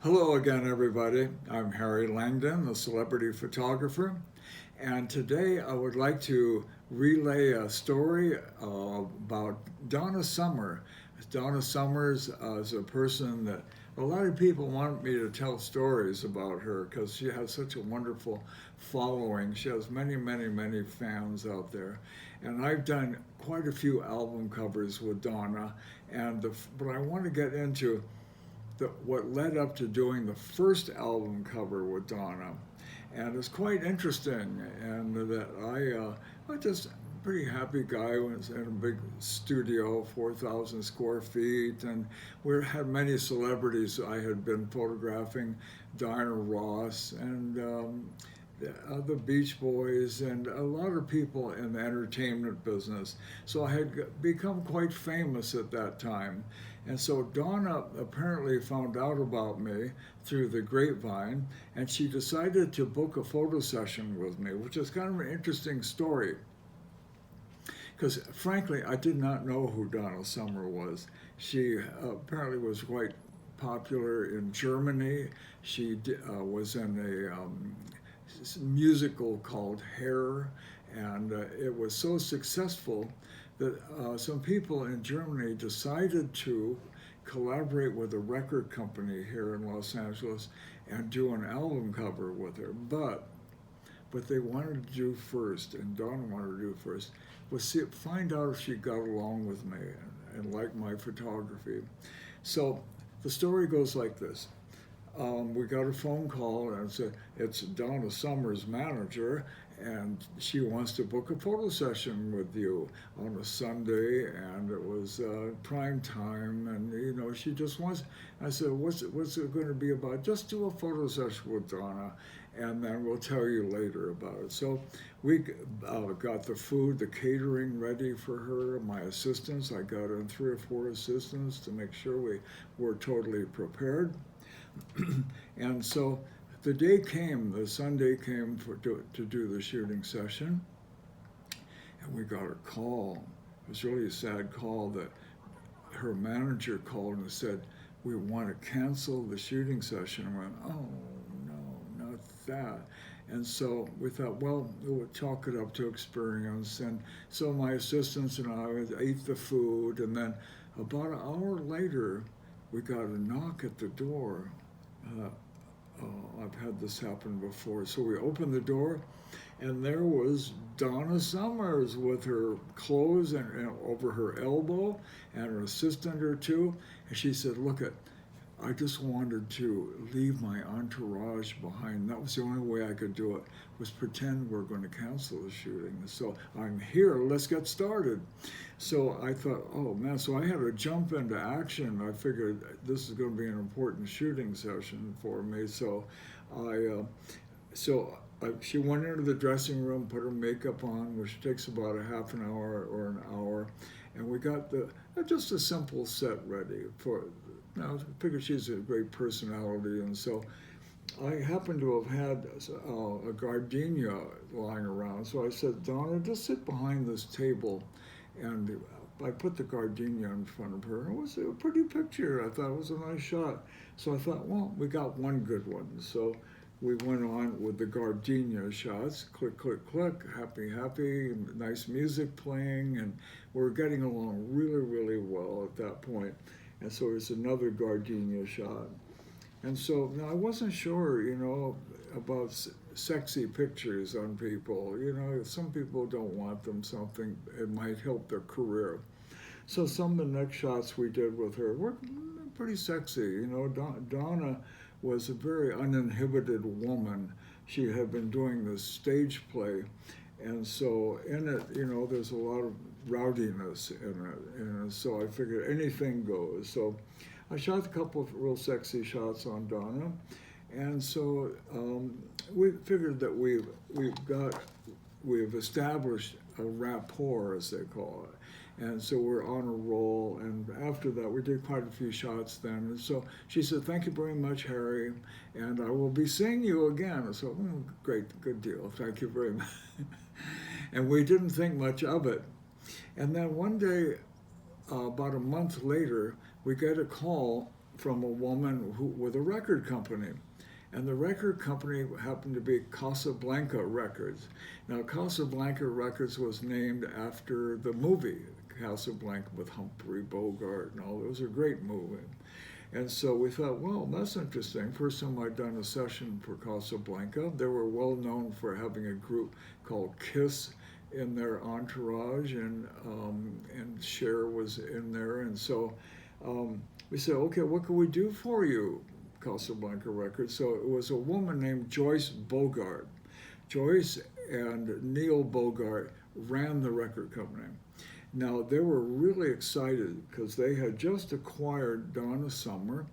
Hello again, everybody. I'm Harry Langdon, the celebrity photographer, and today I would like to relay a story about Donna Summer. Donna Summers is a person that a lot of people want me to tell stories about her because she has such a wonderful following. She has many, many, many fans out there. And I've done quite a few album covers with Donna, but I want to get into what led up to doing the first album cover with Donna. And it's quite interesting, and that I'm just a pretty happy guy. Was in a big studio, 4,000 square feet, and we had many celebrities I had been photographing, Diana Ross and the Beach Boys, and a lot of people in the entertainment business. So I had become quite famous at that time. And so Donna apparently found out about me through the grapevine, and she decided to book a photo session with me, which is kind of an interesting story. Because frankly, I did not know who Donna Summer was. She apparently was quite popular in Germany. She was in a musical called Hair, and it was so successful that some people in Germany decided to collaborate with a record company here in Los Angeles and do an album cover with her. But what they wanted to do first, and Donna wanted to do first, was find out if she got along with me and liked my photography. So the story goes like this. We got a phone call and said, it's Donna Summer's manager, and she wants to book a photo session with you on a Sunday, and it was prime time, and she just wants. I said, what's it going to be about? Just do a photo session with Donna, and then we'll tell you later about it. So we got the food, the catering ready for her. My assistants, I got in 3 or 4 assistants to make sure we were totally prepared. And so the day came, the Sunday came to do the shooting session, and we got a call. It was really a sad call that her manager called and said, we want to cancel the shooting session. I went, oh no, not that. And so we thought, well, we'll chalk it up to experience. And so my assistants and I ate the food, and then about an hour later, we got a knock at the door. I've had this happen before. So we opened the door, and there was Donna Summers with her clothes and over her elbow, and an assistant or two. And she said, look, I just wanted to leave my entourage behind. That was the only way I could do it, was pretend we're going to cancel the shooting. So I'm here, let's get started. So I thought, oh man, so I had to jump into action. I figured this is going to be an important shooting session for me. So she went into the dressing room, put her makeup on, which takes about a half an hour or an hour, and we got just a simple set ready for. Now, I figured she's a great personality, and so I happened to have had a gardenia lying around. So I said, Donna, just sit behind this table, and I put the gardenia in front of her. It was a pretty picture. I thought it was a nice shot. So I thought, well, we got one good one. So we went on with the gardenia shots, click, click, click, happy, happy, nice music playing, and we were getting along really, really well at that point. And so it's another gardenia shot. And so now I wasn't sure, about sexy pictures on people. Some people don't want them, something, it might help their career. So some of the next shots we did with her were pretty sexy. Donna was a very uninhibited woman. She had been doing this stage play, and so in it, there's a lot of rowdiness in it, and so I figured anything goes. So I shot a couple of real sexy shots on Donna, and so we figured that we've established a rapport, as they call it, and so we're on a roll. And after that, we did quite a few shots then. And so she said, "Thank you very much, Harry, and I will be seeing you again." So great, good deal. Thank you very much. And we didn't think much of it. And then one day, about a month later, we get a call from a woman with a record company. And the record company happened to be Casablanca Records. Now, Casablanca Records was named after the movie Casablanca with Humphrey Bogart and all. It was a great movie. And so we thought, well, that's interesting. First time I'd done a session for Casablanca. They were well known for having a group called Kiss in their entourage, and Cher was in there. And so we said, okay, what can we do for you, Casablanca Records? So it was a woman named Joyce Bogart. Joyce and Neil Bogart ran the record company. Now, they were really excited because they had just acquired Donna Summer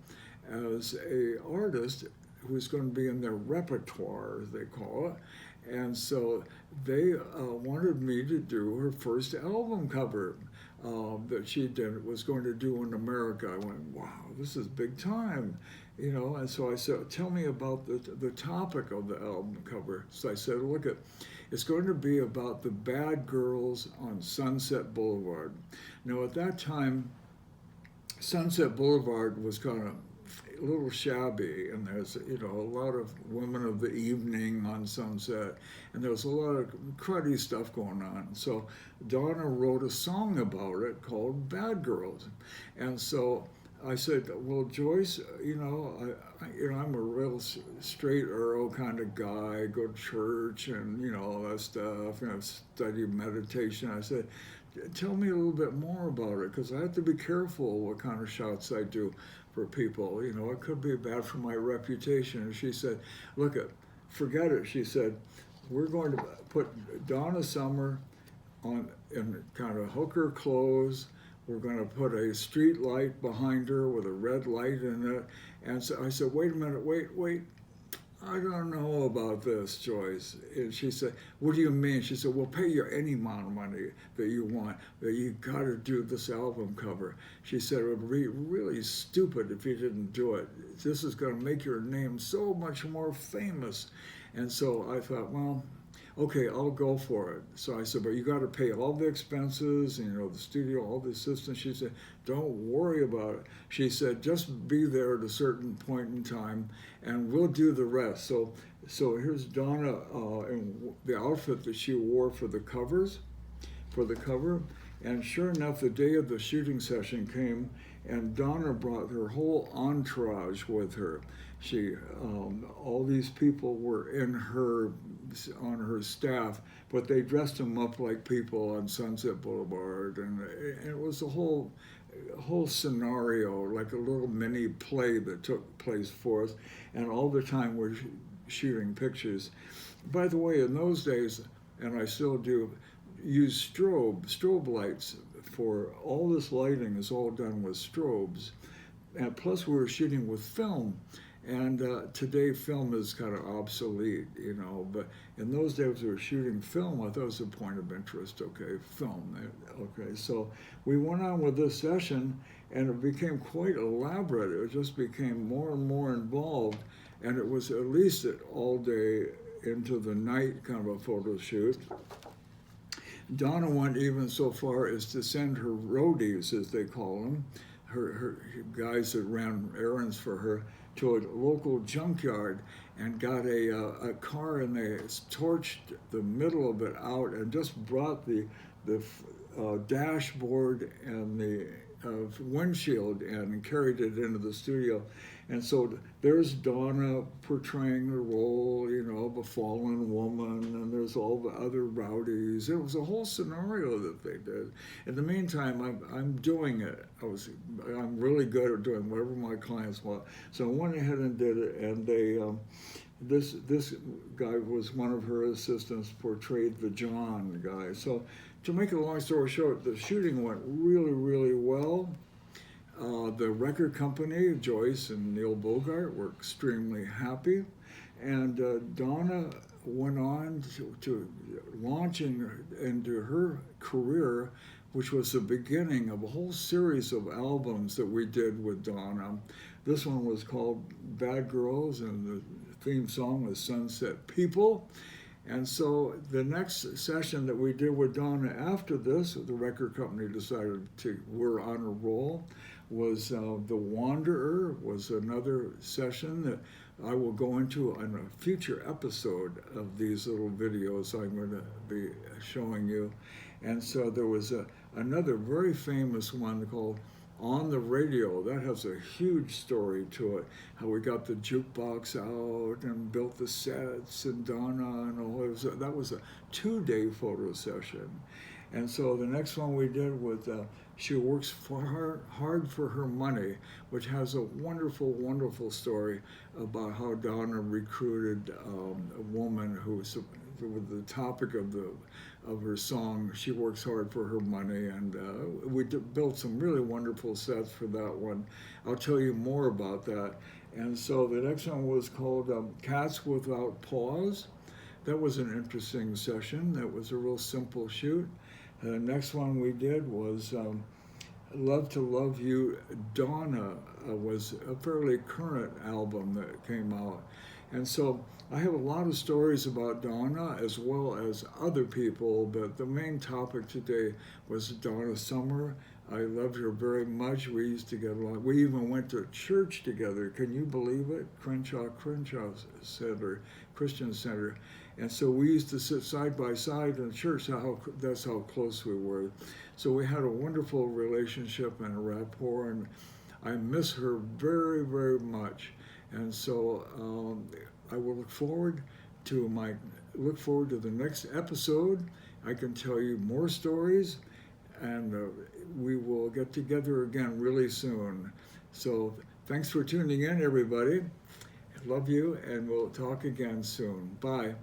as an artist who was going to be in their repertoire, as they call it. And so they wanted me to do her first album cover that she was going to do in America. I went, wow, this is big time, you know. And so I said, tell me about the topic of the album cover. So I said, look, it's going to be about the BadGirls on Sunset Boulevard. Now, at that time, Sunset Boulevard was kind of a little shabby, and there's, you know, a lot of women of the evening on Sunset, and there was a lot of cruddy stuff going on. So Donna wrote a song about it called BadGirls. And so I said, well, Joyce, you know, I'm a real straight arrow kind of guy, go to church and, you know, all that stuff, you know, study meditation. I said, tell me a little bit more about it, because I have to be careful what kind of shots I do for people. You know, it could be bad for my reputation. And she said, look, forget it. She said, we're going to put Donna Summer on in kind of hooker clothes. We're going to put a street light behind her with a red light in it. And so I said, wait a minute, wait. I don't know about this, Joyce. And she said, what do you mean? She said, we'll pay you any amount of money that you want, but you got to do this album cover. She said, it would be really stupid if you didn't do it. This is going to make your name so much more famous. And so I thought, well, okay, I'll go for it. So I said, but you got to pay all the expenses, you know, the studio, all the assistants. She said, don't worry about it. She said, just be there at a certain point in time, and we'll do the rest. So here's Donna in the outfit that she wore for the cover. And sure enough, the day of the shooting session came, and Donna brought her whole entourage with her. She, all these people were on her staff, but they dressed them up like people on Sunset Boulevard, and it was a whole scenario, like a little mini play that took place for us, and all the time we're shooting pictures. By the way, in those days, and I still do, use strobe lights for all this lighting is all done with strobes, and plus we were shooting with film. And today film is kind of obsolete, you know, but in those days we were shooting film. I thought it was a point of interest, okay, film. Okay, so we went on with this session, and it became quite elaborate. It just became more and more involved, and it was at least all day into the night kind of a photo shoot. Donna went even so far as to send her roadies, as they call them, her guys that ran errands for her, to a local junkyard and got a car, and they torched the middle of it out and just brought the dashboard and the windshield in and carried it into the studio. And so there's Donna portraying the role, you know, of a fallen woman, and there's all the other rowdies. It was a whole scenario that they did. In the meantime, I'm doing it. I'm really good at doing whatever my clients want. So I went ahead and did it, and they this guy was one of her assistants, portrayed the John guy. So to make a long story short, the shooting went really, really well. The record company, Joyce and Neil Bogart, were extremely happy, and Donna went on to launching into her career, which was the beginning of a whole series of albums that we did with Donna. This one was called BadGirls, and the theme song was Sunset People. And so the next session that we did with Donna after this, the record company decided we're on a roll. was The Wanderer was another session that I will go into in a future episode of these little videos I'm going to be showing you. And so there was another very famous one called On the Radio. That has a huge story to it. How we got the jukebox out and built the sets and Donna and all. That was a 2-day photo session. And so the next one we did was She Works Hard for Her Money, which has a wonderful, wonderful story about how Donna recruited a woman who was the topic of her song, She Works Hard for Her Money. And we built some really wonderful sets for that one. I'll tell you more about that. And so the next one was called Cats Without Paws. That was an interesting session. That was a real simple shoot. The next one we did was Love to Love You. Donna was a fairly current album that came out. And so I have a lot of stories about Donna as well as other people, but the main topic today was Donna Summer. I loved her very much. We used to get along. We even went to church together. Can you believe it? Crenshaw Center, Christian Center. And so we used to sit side by side in church. That's how close we were. So we had a wonderful relationship and a rapport, and I miss her very, very much. And so I will look forward to the next episode. I can tell you more stories, and we will get together again really soon. So thanks for tuning in, everybody. Love you, and we'll talk again soon. Bye.